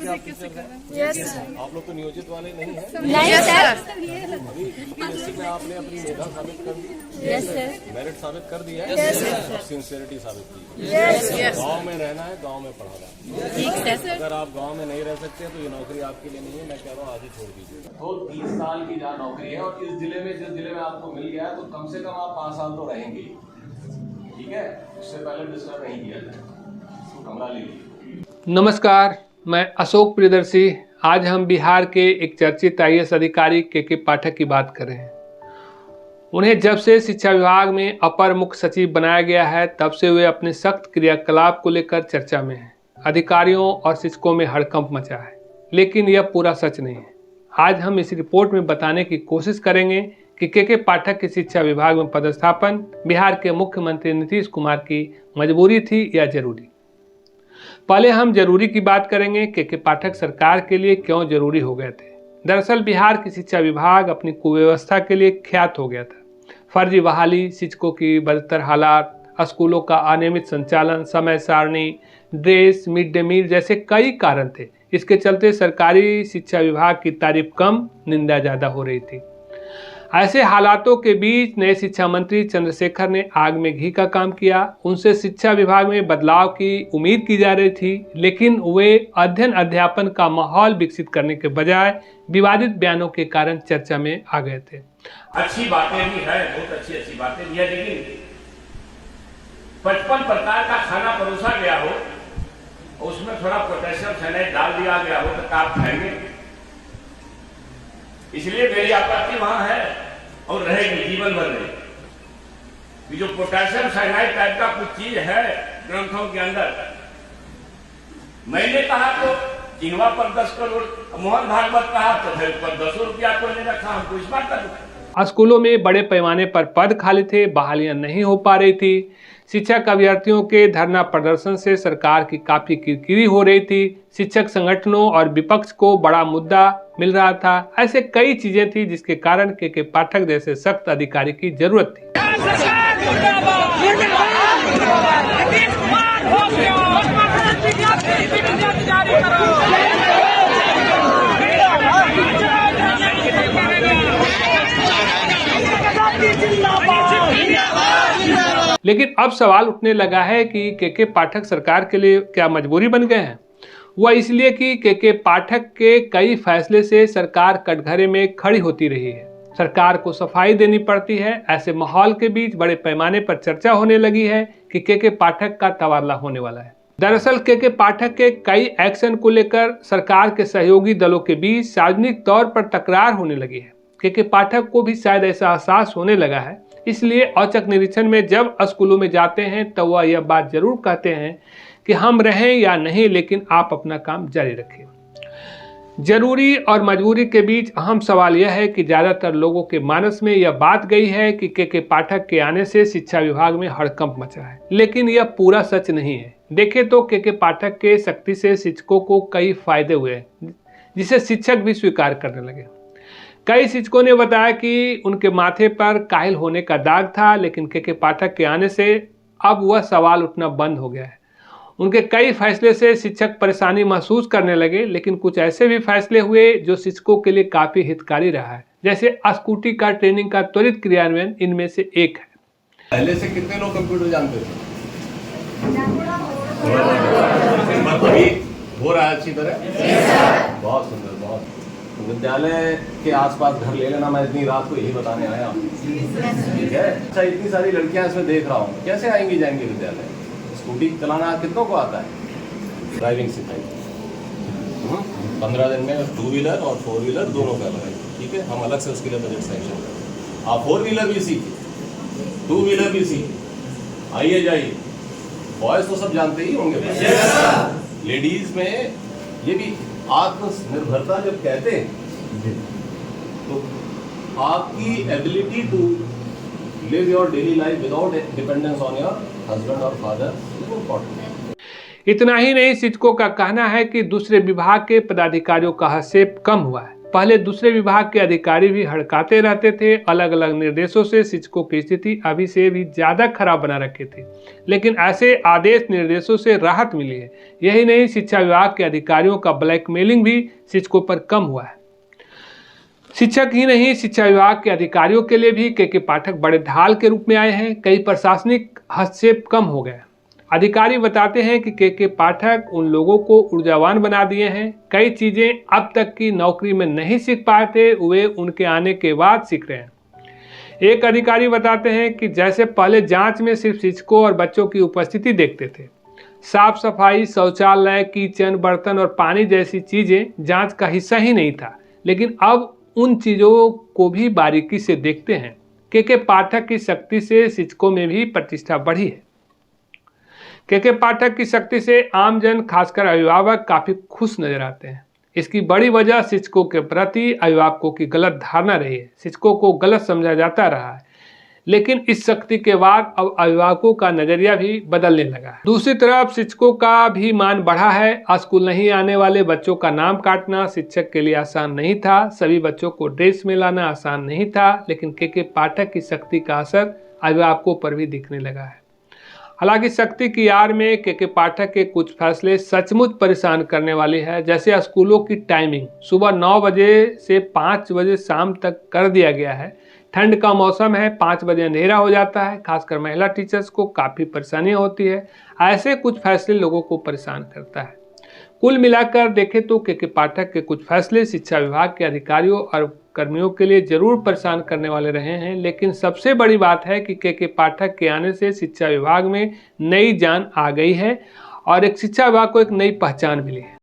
से आप टीचर हैं? आप लोग तो नियोजित वाले नहीं हैं। नहीं सर। अभी यूपीएससी में आपने अपनी मेधा साबित कर दी, मेरिट साबित कर दिया है, और सिंसियरिटी साबित की। गांव में रहना है, गांव में पढ़ाना है। अगर आप गांव में नहीं रह सकते तो ये नौकरी आपके लिए नहीं है। मैं कह रहा हूँ आज ही छोड़ दीजिए। तो 30 साल की जहाँ नौकरी है और इस जिले में जिस जिले में आपको मिल गया है तो कम से कम आप 5 साल तो रहेंगे, ठीक है? उससे पहले डिस्टर्ब नहीं किया जाए। तो कमरा ले लीजिए। नमस्कार, मैं अशोक प्रियदर्शी। आज हम बिहार के एक चर्चित IAS अधिकारी के पाठक की बात कर रहे हैं। उन्हें जब से शिक्षा विभाग में अपर मुख्य सचिव बनाया गया है तब से वे अपने सख्त क्रियाकलाप को लेकर चर्चा में हैं। अधिकारियों और शिक्षकों में हड़कंप मचा है, लेकिन यह पूरा सच नहीं है। आज हम इस रिपोर्ट में बताने की कोशिश करेंगे कि के पाठक की शिक्षा विभाग में पदस्थापन बिहार के मुख्यमंत्री नीतीश कुमार की मजबूरी थी या जरूरी। पहले हम जरूरी की बात करेंगे के पाठक सरकार के लिए क्यों जरूरी हो गए थे। दरअसल बिहार की शिक्षा विभाग अपनी कुव्यवस्था के लिए ख्यात हो गया था। फर्जी बहाली, शिक्षकों की बदतर हालात, स्कूलों का अनियमित संचालन, समय सारणी, ड्रेस, मिड डे मील जैसे कई कारण थे। इसके चलते सरकारी शिक्षा विभाग की तारीफ कम, निंदा ज़्यादा हो रही थी। ऐसे हालातों के बीच नए शिक्षा मंत्री चंद्रशेखर ने आग में घी का काम किया। उनसे शिक्षा विभाग में बदलाव की उम्मीद की जा रही थी, लेकिन वे अध्ययन अध्यापन का माहौल विकसित करने के बजाय विवादित बयानों के कारण चर्चा में आ गए थे। अच्छी बातें भी है, बहुत अच्छी बातें भी है, लेकिन 55 प्रकार का खाना परोसा गया हो, उसमें थोड़ा पोटेशियम साइनाइड डाल दिया गया हो तो आप खाएंगे? इसलिए मेरी आपत्ति वहां है और रहेगी जीवन भर रहेगी। जो पोटेशियम साइनाइड टाइप का कुछ चीज है ग्रंथों के अंदर, मैंने कहा तो जिनवा पर 10 करोड़, मोहन भागवत कहा तो फिर पर 10 रुपया को ले रखा, हमको इस बात का। स्कूलों में बड़े पैमाने पर पद खाली थे, बहालियां नहीं हो पा रही थी। शिक्षक अभ्यर्थियों के धरना प्रदर्शन से सरकार की काफी किरकिरी हो रही थी। शिक्षक संगठनों और विपक्ष को बड़ा मुद्दा मिल रहा था। ऐसे कई चीजें थी जिसके कारण के पाठक जैसे सख्त अधिकारी की जरूरत थी। लेकिन अब सवाल उठने लगा है कि के पाठक सरकार के लिए क्या मजबूरी बन गए हैं। वह इसलिए कि के पाठक के कई फैसले से सरकार कटघरे में खड़ी होती रही है। सरकार को सफाई देनी पड़ती है। ऐसे माहौल के बीच बड़े पैमाने पर चर्चा होने लगी है कि के पाठक का तबादला होने वाला है। दरअसल के पाठक के कई एक्शन को लेकर सरकार के सहयोगी दलों के बीच सार्वजनिक तौर पर तकरार होने लगी है। के पाठक को भी शायद ऐसा एहसास होने लगा है। इसलिए औचक निरीक्षण में जब स्कूलों में जाते हैं तो वह यह बात जरूर कहते हैं कि हम रहें या नहीं, लेकिन आप अपना काम जारी रखें। जरूरी और मजबूरी के बीच अहम सवाल यह है कि ज्यादातर लोगों के मानस में यह बात गई है कि के पाठक के आने से शिक्षा विभाग में हड़कंप मचा है, लेकिन यह पूरा सच नहीं है। देखें तो के पाठक के सख्ती से शिक्षकों को कई फायदे हुए, जिसे शिक्षक भी स्वीकार करने लगे। कई शिक्षकों ने बताया कि उनके माथे पर काहिल होने का दाग था, लेकिन के पाठक के आने से अब वह सवाल उठना बंद हो गया है। उनके कई फैसले से शिक्षक परेशानी महसूस करने लगे, लेकिन कुछ ऐसे भी फैसले हुए जो शिक्षकों के लिए काफी हितकारी रहा है, जैसे स्कूटी का ट्रेनिंग का त्वरित क्रियान्वयन इनमें से एक है। पहले से कितने लोग कंप्यूटर जानते थे? अभी हो रहा है अच्छी तरह? बहुत सुंदर, बहुत। विद्यालय के आसपास घर ले लेना, मैं इतनी रात को यही बताने आया हूँ, ठीक है? अच्छा, इतनी सारी लड़कियां इसमें देख रहा हूँ, कैसे आएंगी जाएंगी विद्यालय? स्कूटी चलाना कितनों को आता है? ड्राइविंग सिखाई 15 दिन में 2 व्हीलर और 4 व्हीलर दोनों का लगाई, ठीक है? हम अलग से उसके लिए बजट सैंक्शन करें। आप 4 व्हीलर भी सीखे, 2 व्हीलर भी सीखे, आइए जाइए। बॉयज तो सब जानते ही होंगे, लेडीज में ये भी आत्मनिर्भरता जब कहते हैं तो आपकी ability to live your daily life without dependence on your husband और फादर इज इम्पोर्टेंट। इतना ही नहीं, शिक्षकों का कहना है कि दूसरे विभाग के पदाधिकारियों का हस्तक्षेप कम हुआ है। पहले दूसरे विभाग के अधिकारी भी हड़काते रहते थे। अलग अलग निर्देशों से शिक्षकों की स्थिति अभी से भी ज़्यादा खराब बना रखी थी, लेकिन ऐसे आदेश निर्देशों से राहत मिली है। यही नहीं, शिक्षा विभाग के अधिकारियों का ब्लैकमेलिंग भी शिक्षकों पर कम हुआ है। शिक्षक ही नहीं, शिक्षा विभाग के अधिकारियों के लिए भी के पाठक बड़े ढाल के रूप में आए हैं। कई प्रशासनिक हस्तक्षेप कम हो गए। अधिकारी बताते हैं कि के पाठक उन लोगों को ऊर्जावान बना दिए हैं। कई चीजें अब तक की नौकरी में नहीं सीख पाए थे, वे उनके आने के बाद सीख रहे हैं। एक अधिकारी बताते हैं कि जैसे पहले जांच में सिर्फ शिक्षकों और बच्चों की उपस्थिति देखते थे, साफ सफाई, शौचालय, किचन, बर्तन और पानी जैसी चीजें जांच का हिस्सा ही नहीं था, लेकिन अब उन चीजों को भी बारीकी से देखते हैं। के पाठक की शक्ति से शिक्षकों में भी प्रतिष्ठा बढ़ी है। के पाठक की शक्ति से आमजन, खासकर अभिभावक, काफी खुश नजर आते हैं। इसकी बड़ी वजह शिक्षकों के प्रति अभिभावकों की गलत धारणा रही है। शिक्षकों को गलत समझा जाता रहा है, लेकिन इस शक्ति के बाद अब अभिभावकों का नजरिया भी बदलने लगा है। दूसरी तरफ शिक्षकों का भी मान बढ़ा है। स्कूल नहीं आने वाले बच्चों का नाम काटना शिक्षक के लिए आसान नहीं था। सभी बच्चों को ड्रेस में लाना आसान नहीं था, लेकिन के पाठक की शक्ति का असर अभिभावकों पर भी दिखने लगा है। हालांकि शक्ति की आड़ में के पाठक के कुछ फैसले सचमुच परेशान करने वाले हैं। जैसे स्कूलों की टाइमिंग सुबह 9 बजे से 5 बजे शाम तक कर दिया गया है। ठंड का मौसम है, 5 बजे अंधेरा हो जाता है। खासकर महिला टीचर्स को काफ़ी परेशानियां होती है। ऐसे कुछ फैसले लोगों को परेशान करता है। कुल मिलाकर देखें तो के पाठक के कुछ फैसले शिक्षा विभाग के अधिकारियों और कर्मियों के लिए जरूर परेशान करने वाले रहे हैं, लेकिन सबसे बड़ी बात है कि के पाठक के आने से शिक्षा विभाग में नई जान आ गई है और एक शिक्षा विभाग को एक नई पहचान मिली है।